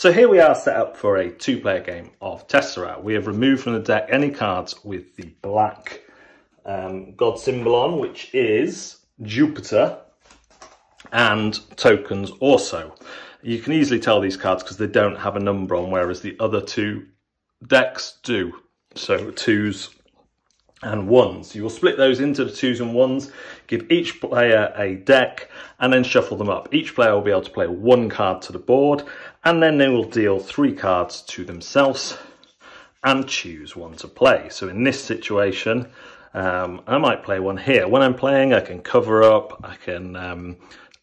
So here we are set up for a two-player game of Tessera. We have removed from the deck any cards with the black god symbol on, which is Jupiter, and tokens also. You can easily tell these cards because they don't have a number on, whereas the other two decks do. So 2s and 1s. You will split those into the 2s and 1s, give each player a deck, and then shuffle them up. Each player will be able to play 1 card to the board, and then they will deal 3 cards to themselves and choose one to play. So in this situation, I might play one here. When I'm playing, I can cover up, I can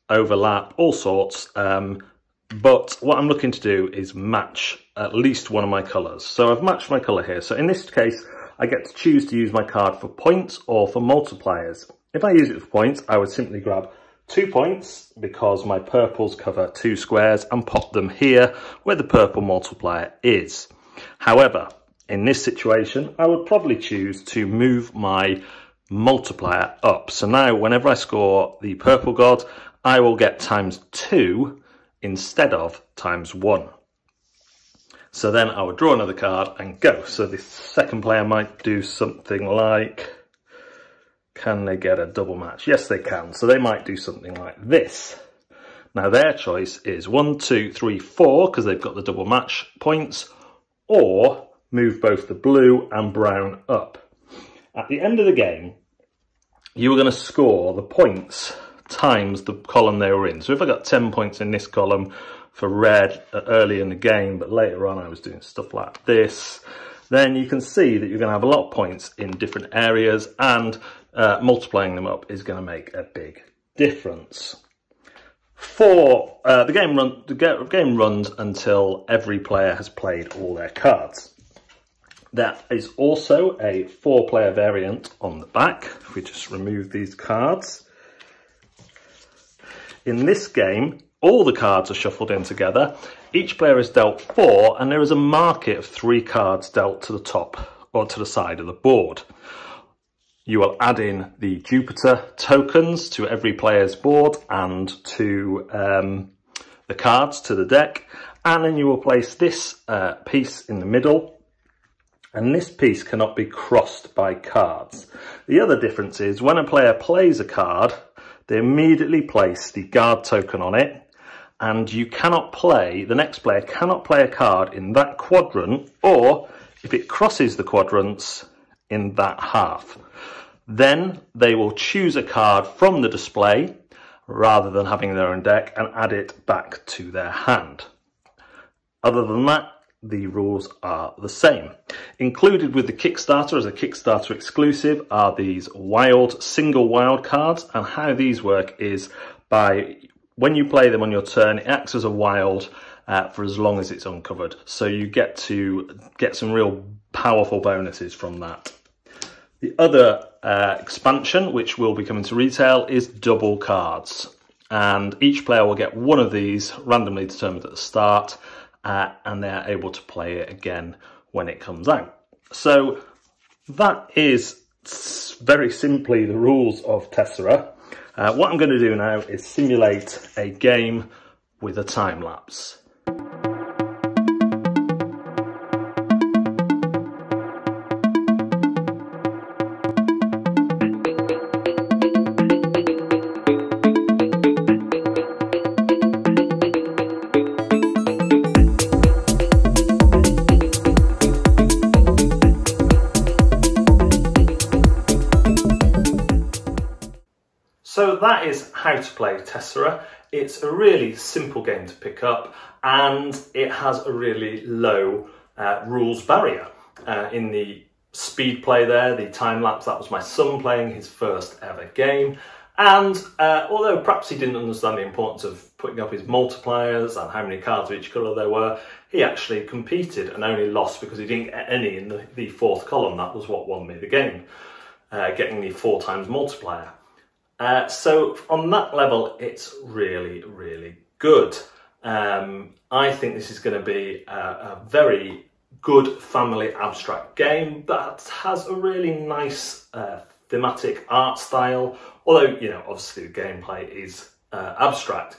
overlap, all sorts. But what I'm looking to do is match at least one of my colours. So I've matched my colour here. So in this case, I get to choose to use my card for points or for multipliers. If I use it for points, I would simply grab 2 points because my purples cover 2 squares and pop them here where the purple multiplier is. However, in this situation, I would probably choose to move my multiplier up. So now whenever I score the purple god, I will get ×2 instead of ×1. So then I would draw another card and go. So the second player might do something like, can they get a double match? Yes, they can. So they might do something like this. Now their choice is 1, 2, 3, 4, because they've got the double match points, or move both the blue and brown up. At the end of the game, you are going to score the points times the column they were in. So if I got 10 points in this column for red early in the game, but later on I was doing stuff like this, then you can see that you're going to have a lot of points in different areas, and multiplying them up is going to make a big difference. For the game runs until every player has played all their cards. There is also a 4-player variant on the back. If we just remove these cards. In this game, all the cards are shuffled in together. Each player is dealt 4, and there is a market of 3 cards dealt to the top or to the side of the board. You will add in the Jupiter tokens to every player's board and to the cards to the deck, and then you will place this piece in the middle. And this piece cannot be crossed by cards. The other difference is when a player plays a card, they immediately place the guard token on it, and you cannot play, the next player cannot play a card in that quadrant, or if it crosses the quadrants, in that half. Then they will choose a card from the display rather than having their own deck and add it back to their hand. Other than that, the rules are the same. Included with the Kickstarter as a Kickstarter exclusive are these single wild cards, and how these work is by, when you play them on your turn, it acts as a wild for as long as it's uncovered. So you get to get some real powerful bonuses from that. The other expansion, which will be coming to retail, is double cards. And each player will get one of these randomly determined at the start, and they're able to play it again when it comes out. So that is very simply the rules of Tessera. What I'm going to do now is simulate a game with a time lapse. So that is how to play Tessera. It's a really simple game to pick up, and it has a really low rules barrier. In the speed play there, the time lapse, that was my son playing his first ever game. And although perhaps he didn't understand the importance of putting up his multipliers and how many cards of each colour there were, he actually competed and only lost because he didn't get any in the 4th column. That was what won me the game, getting the 4 times multiplier. So on that level, it's really, really good. I think this is going to be a very good family abstract game that has a really nice thematic art style, although, you know, obviously the gameplay is abstract.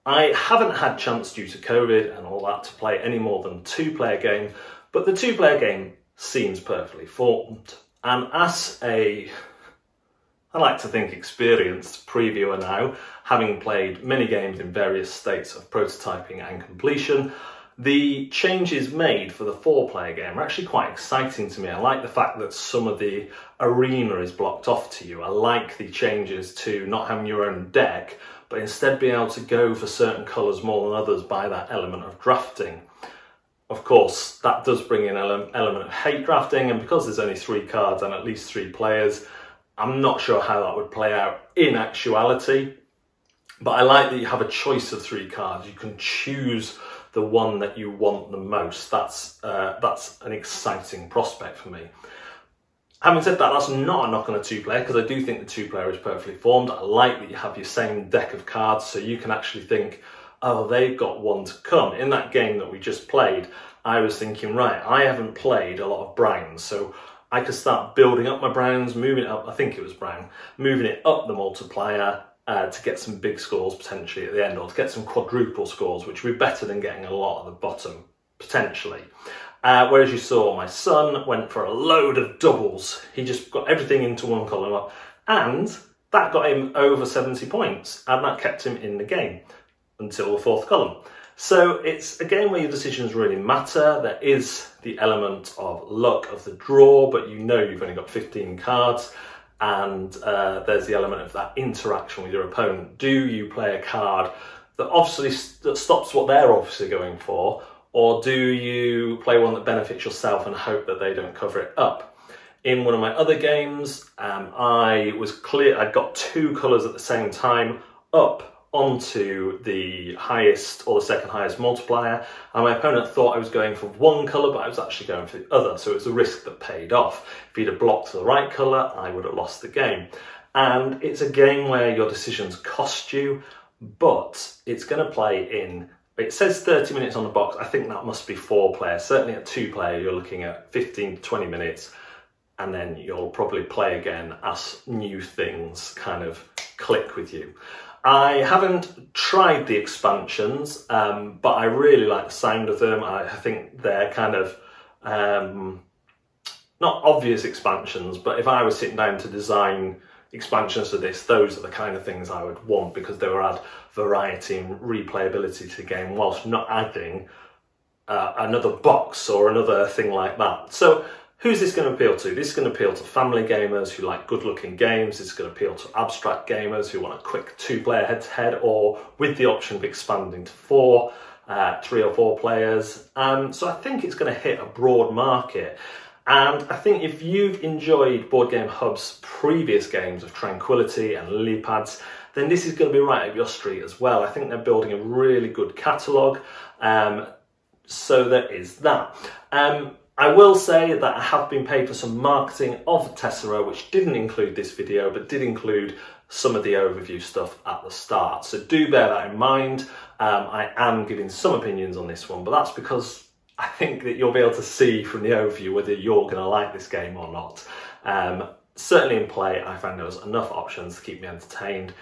I haven't had chance due to COVID and all that to play any more than 2-player game, but the 2-player game seems perfectly formed. And as I like to think, experienced previewer now, having played many games in various states of prototyping and completion, the changes made for the 4-player game are actually quite exciting to me. I like the fact that some of the arena is blocked off to you. I like the changes to not having your own deck, but instead being able to go for certain colours more than others by that element of drafting. Of course, that does bring in an element of hate drafting, and because there's only 3 cards and at least 3 players, I'm not sure how that would play out in actuality. But I like that you have a choice of 3 cards. You can choose the one that you want the most. That's an exciting prospect for me. Having said that, that's not a knock on a 2-player, because I do think the 2-player is perfectly formed. I like that you have your same deck of cards, so you can actually think, oh, they've got one to come. In that game that we just played, I was thinking, right, I haven't played a lot of Browns, so I could start building up my Browns, moving it up, I think it was Brown, moving it up the multiplier to get some big scores potentially at the end, or to get some quadruple scores, which would be better than getting a lot at the bottom, potentially. Whereas you saw my son went for a load of doubles. He just got everything into one column, and that got him over 70 points, and that kept him in the game until the 4th column. So it's a game where your decisions really matter. There is the element of luck of the draw, but you know you've only got 15 cards, and there's the element of that interaction with your opponent. Do you play a card that stops what they're obviously going for, or do you play one that benefits yourself and hope that they don't cover it up? In one of my other games, I'd got 2 colours at the same time up onto the highest or the second highest multiplier, and my opponent thought I was going for one colour, but I was actually going for the other, so it was a risk that paid off. If he'd have blocked the right colour, I would have lost the game. And it's a game where your decisions cost you, but it's going to play in, it says 30 minutes on the box. I think that must be 4 players. Certainly at 2-player, you're looking at 15 to 20 minutes, and then you'll probably play again as new things kind of click with you. I haven't tried the expansions, but I really like the sound of them. I think they're kind of not obvious expansions, but if I was sitting down to design expansions to this, those are the kind of things I would want, because they would add variety and replayability to the game whilst not adding another box or another thing like that. So who's this going to appeal to? This is going to appeal to family gamers who like good-looking games. It's going to appeal to abstract gamers who want a quick 2-player head-to-head, or with the option of expanding to 4, 3 or 4 players. So I think it's going to hit a broad market. And I think if you've enjoyed Board Game Hub's previous games of Tranquility and Lilypads, then this is going to be right up your street as well. I think they're building a really good catalogue. So there is that. I will say that I have been paid for some marketing of Tessera, which didn't include this video, but did include some of the overview stuff at the start. So do bear that in mind. I am giving some opinions on this one, but that's because I think that you'll be able to see from the overview whether you're going to like this game or not. Certainly in play, I found there was enough options to keep me entertained.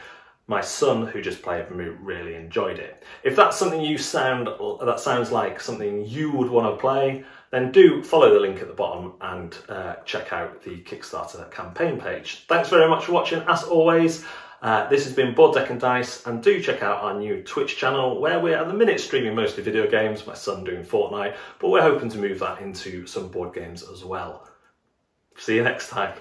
My son, who just played with me, really enjoyed it. If that's something that sounds like something you would want to play, then do follow the link at the bottom and check out the Kickstarter campaign page. Thanks very much for watching, as always. This has been Board Deck and Dice, and do check out our new Twitch channel, where we're at the minute streaming mostly video games, my son doing Fortnite, but we're hoping to move that into some board games as well. See you next time.